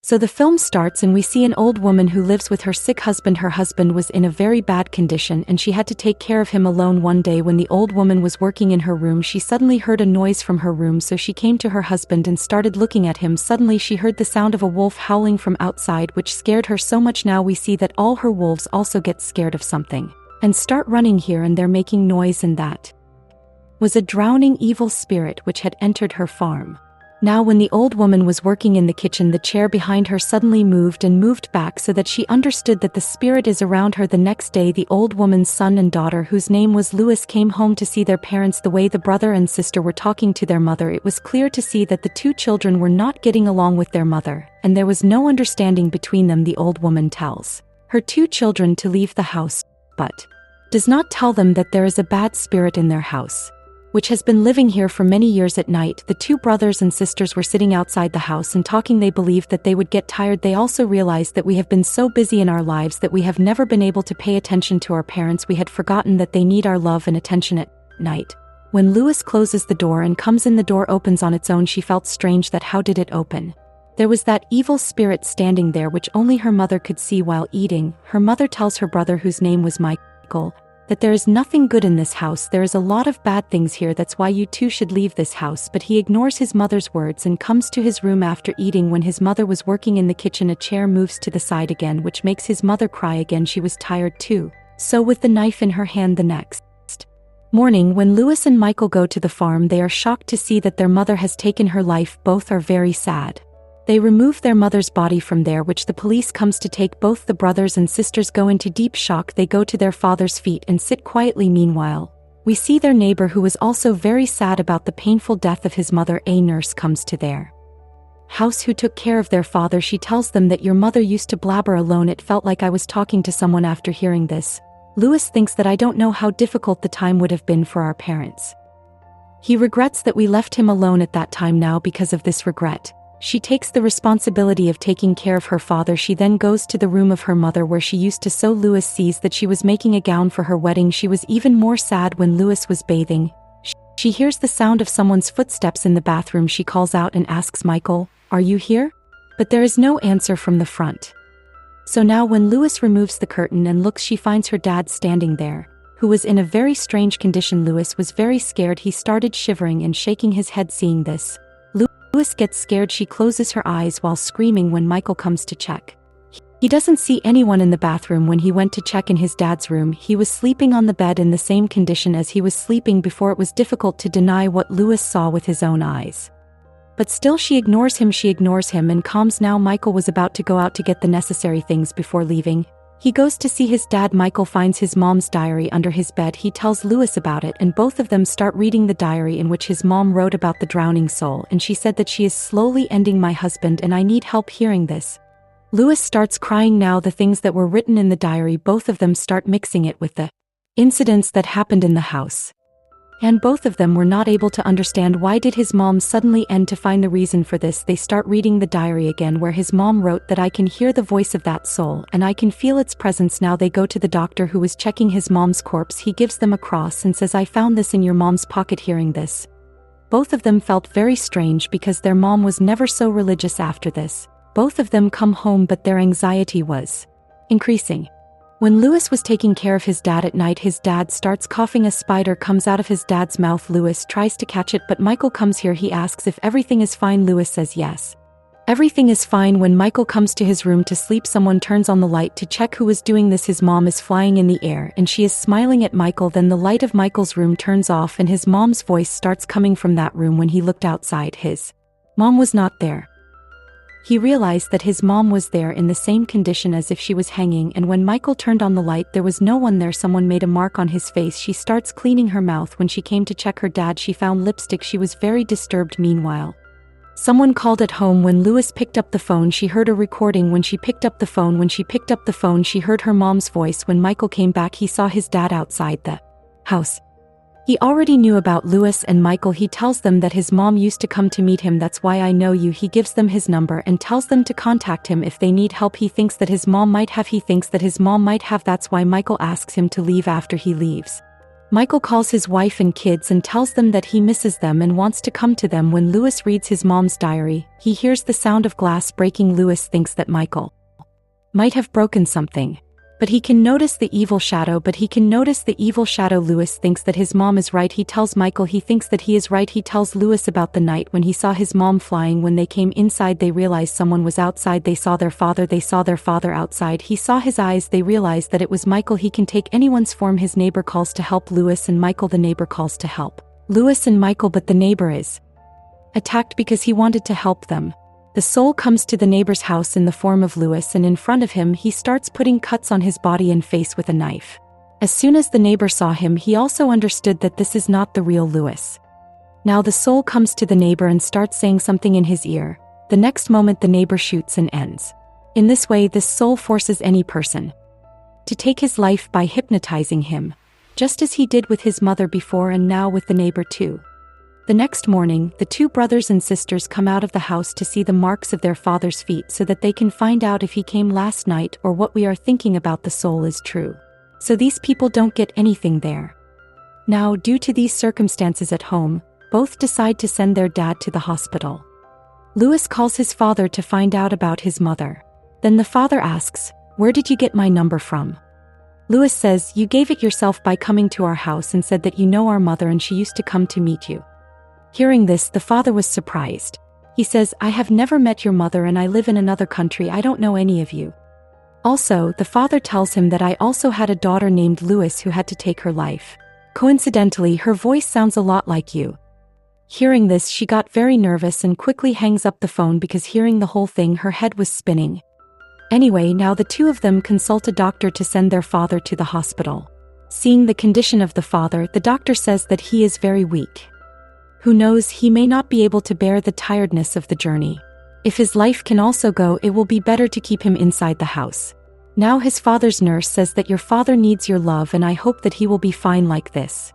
So the film starts and we see an old woman who lives with her sick husband. Her husband was in a very bad condition and she had to take care of him alone. One day when the old woman was working in her room, she suddenly heard a noise from her room, so she came to her husband and started looking at him. Suddenly she heard the sound of a wolf howling from outside, which scared her so much. Now we see that all her wolves also get scared of something and start running here, and they're making noise, and that was a drowning evil spirit which had entered her farm. Now when the old woman was working in the kitchen, the chair behind her suddenly moved and moved back so that she understood that the spirit is around her. The next day the old woman's son and daughter, whose name was Louis, came home to see their parents. The way the brother and sister were talking to their mother, it was clear to see that the two children were not getting along with their mother, and there was no understanding between them. The old woman tells her two children to leave the house, but does not tell them that there is a bad spirit in their house, which has been living here for many years. At night, the two brothers and sisters were sitting outside the house and talking. They believed that they would get tired. They also realized that we have been so busy in our lives that we have never been able to pay attention to our parents. We had forgotten that they need our love and attention. At night, when Louis closes the door and comes in, the door opens on its own. She felt strange that how did it open? There was that evil spirit standing there, which only her mother could see while eating. Her mother tells her brother, whose name was Michael, that there is nothing good in this house. There is a lot of bad things here. That's why you two should leave this house. But he ignores his mother's words and comes to his room after eating. When his mother was working in the kitchen, a chair moves to the side again, which makes his mother cry again. She was tired too, so with the knife in her hand. The next morning, when Louis and Michael go to the farm, they are shocked to see that their mother has taken her life. Both are very sad. They remove their mother's body from there, which the police comes to take. Both the brothers and sisters go into deep shock. They go to their father's feet and sit quietly. Meanwhile, we see their neighbor, who was also very sad about the painful death of his mother. A nurse comes to their house who took care of their father. She tells them that your mother used to blabber alone. It felt like I was talking to someone. After hearing this, Louis thinks that I don't know how difficult the time would have been for our parents. He regrets that we left him alone at that time. Now because of this regret, she takes the responsibility of taking care of her father. She then goes to the room of her mother where she used to sew. Louis sees that she was making a gown for her wedding. She was even more sad when Louis was bathing. She hears the sound of someone's footsteps in the bathroom. She calls out and asks Michael, "Are you here?" But there is no answer from the front. So now when Louis removes the curtain and looks, she finds her dad standing there, who was in a very strange condition. Louis was very scared. He started shivering and shaking his head. Seeing this, Louis gets scared. She closes her eyes while screaming. When Michael comes to check, he doesn't see anyone in the bathroom. When he went to check in his dad's room, he was sleeping on the bed in the same condition as he was sleeping before. It was difficult to deny what Louis saw with his own eyes, but still she ignores him. She ignores him and calms. Now Michael was about to go out to get the necessary things. Before leaving, he goes to see his dad. Michael finds his mom's diary under his bed. He tells Louis about it, and both of them start reading the diary, in which his mom wrote about the drowning soul, and she said that she is slowly ending my husband and I need help. Hearing this, Louis starts crying. Now the things that were written in the diary, both of them start mixing it with the incidents that happened in the house, and both of them were not able to understand why did his mom suddenly end. To find the reason for this, they start reading the diary again, where his mom wrote that I can hear the voice of that soul and I can feel its presence. Now they go to the doctor who was checking his mom's corpse. He gives them a cross and says, I found this in your mom's pocket. Hearing this, both of them felt very strange because their mom was never so religious. After this, both of them come home, but their anxiety was increasing. When Louis was taking care of his dad at night, his dad starts coughing. A spider comes out of his dad's mouth. Louis tries to catch it, but Michael comes here. He asks if everything is fine. Louis says yes, everything is fine. When Michael comes to his room to sleep, someone turns on the light to check who is doing this. His mom is flying in the air and she is smiling at Michael. Then the light of Michael's room turns off and his mom's voice starts coming from that room. When he looked outside, his mom was not there. He realized that his mom was there in the same condition as if she was hanging, and when Michael turned on the light, there was no one there. Someone made a mark on his face. She starts cleaning her mouth. When she came to check her dad, she found lipstick. She was very disturbed. Meanwhile, someone called at home. When Louis picked up the phone, she heard a recording. When she picked up the phone, she heard her mom's voice. When Michael came back, he saw his dad outside the house. He already knew about Louis and Michael. He tells them that his mom used to come to meet him. That's why I know you. He gives them his number and tells them to contact him if they need help. He thinks that his mom might have. That's why Michael asks him to leave. After he leaves, Michael calls his wife and kids and tells them that he misses them and wants to come to them. When Louis reads his mom's diary, he hears the sound of glass breaking. Louis thinks that Michael might have broken something. But he can notice the evil shadow. Louis thinks that his mom is right. He tells Michael he thinks that he is right. He tells Louis about the night when he saw his mom flying. When they came inside, they realized someone was outside. They saw their father outside. He saw his eyes. They realized that it was Michael. He can take anyone's form. His neighbor calls to help Louis and Michael. The neighbor calls to help Louis and Michael, but the neighbor is attacked because he wanted to help them. The soul comes to the neighbor's house in the form of Louis, and in front of him he starts putting cuts on his body and face with a knife. As soon as the neighbor saw him, he also understood that this is not the real Louis. Now the soul comes to the neighbor and starts saying something in his ear. The next moment the neighbor shoots and ends. In this way, this soul forces any person to take his life by hypnotizing him, just as he did with his mother before and now with the neighbor too. The next morning, the two brothers and sisters come out of the house to see the marks of their father's feet so that they can find out if he came last night or what we are thinking about the soul is true. So these people don't get anything there. Now, due to these circumstances at home, both decide to send their dad to the hospital. Louis calls his father to find out about his mother. Then the father asks, "Where did you get my number from?" Louis says, "You gave it yourself by coming to our house and said that you know our mother and she used to come to meet you." Hearing this, the father was surprised. He says, "I have never met your mother and I live in another country. I don't know any of you." Also, the father tells him that I also had a daughter named Louis who had to take her life. Coincidentally, her voice sounds a lot like you. Hearing this, she got very nervous and quickly hangs up the phone because hearing the whole thing, her head was spinning. Anyway, now the two of them consult a doctor to send their father to the hospital. Seeing the condition of the father, the doctor says that he is very weak. Who knows, he may not be able to bear the tiredness of the journey. If his life can also go, it will be better to keep him inside the house. Now his father's nurse says that your father needs your love and I hope that he will be fine like this.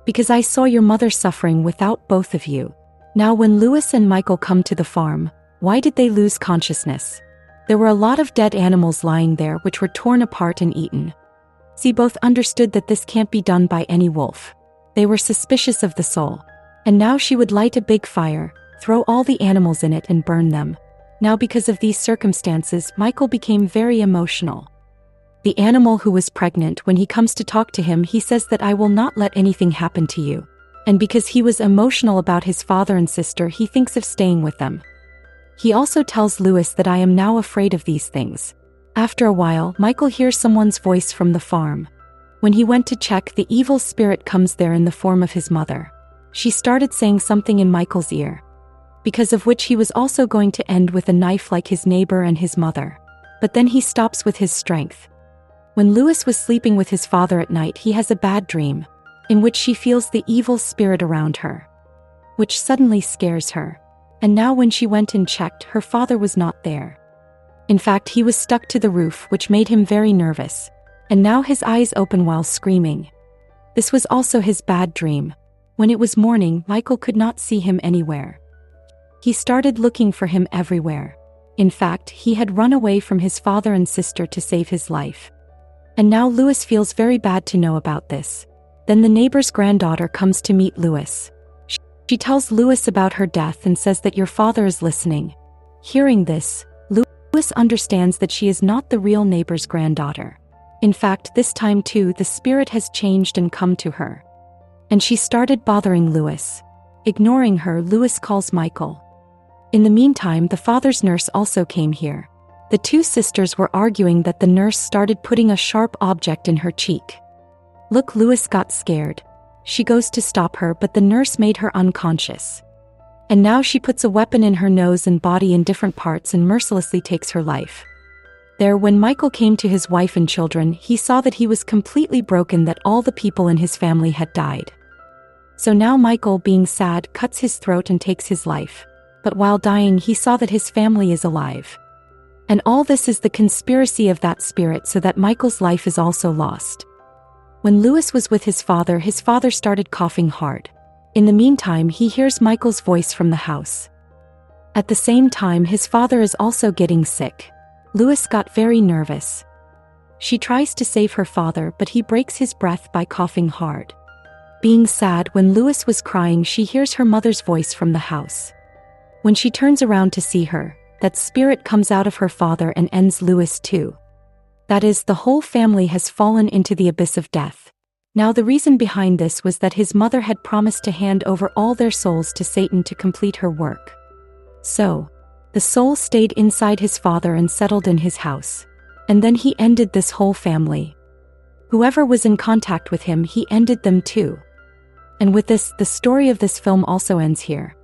Because I saw your mother suffering without both of you. Now when Louis and Michael come to the farm, why did they lose consciousness? There were a lot of dead animals lying there which were torn apart and eaten. They both understood that this can't be done by any wolf. They were suspicious of the soul. And now she would light a big fire, throw all the animals in it and burn them. Now because of these circumstances, Michael became very emotional. The animal who was pregnant, when he comes to talk to him, he says that I will not let anything happen to you. And because he was emotional about his father and sister, he thinks of staying with them. He also tells Louis that I am now afraid of these things. After a while, Michael hears someone's voice from the farm. When he went to check, the evil spirit comes there in the form of his mother. She started saying something in Michael's ear, because of which he was also going to end with a knife like his neighbor and his mother. But then he stops with his strength. When Louis was sleeping with his father at night, he has a bad dream, in which she feels the evil spirit around her, which suddenly scares her. And now when she went and checked, her father was not there. In fact, he was stuck to the roof, which made him very nervous. And now his eyes open while screaming. This was also his bad dream. When it was morning, Michael could not see him anywhere. He started looking for him everywhere. In fact, he had run away from his father and sister to save his life. And now Louis feels very bad to know about this. Then the neighbor's granddaughter comes to meet Louis. She tells Louis about her death and says that your father is listening. Hearing this, Louis understands that she is not the real neighbor's granddaughter. In fact, this time too, the spirit has changed and come to her. And she started bothering Louis. Ignoring her, Louis calls Michael. In the meantime, the father's nurse also came here. The two sisters were arguing that the nurse started putting a sharp object in her cheek. Look, Louis got scared. She goes to stop her, but the nurse made her unconscious. And now she puts a weapon in her nose and body in different parts and mercilessly takes her life. There, when Michael came to his wife and children, he saw that he was completely broken, that all the people in his family had died. So now Michael, being sad, cuts his throat and takes his life. But while dying, he saw that his family is alive. And all this is the conspiracy of that spirit, so that Michael's life is also lost. When Louis was with his father started coughing hard. In the meantime, he hears Michael's voice from the house. At the same time, his father is also getting sick. Louis got very nervous. She tries to save her father, but he breaks his breath by coughing hard. Being sad, when Lewis was crying, she hears her mother's voice from the house. When she turns around to see her, that spirit comes out of her father and ends Lewis too. That is, the whole family has fallen into the abyss of death. Now the reason behind this was that his mother had promised to hand over all their souls to Satan to complete her work. So, the soul stayed inside his father and settled in his house. And then he ended this whole family. Whoever was in contact with him, he ended them too. And with this, the story of this film also ends here.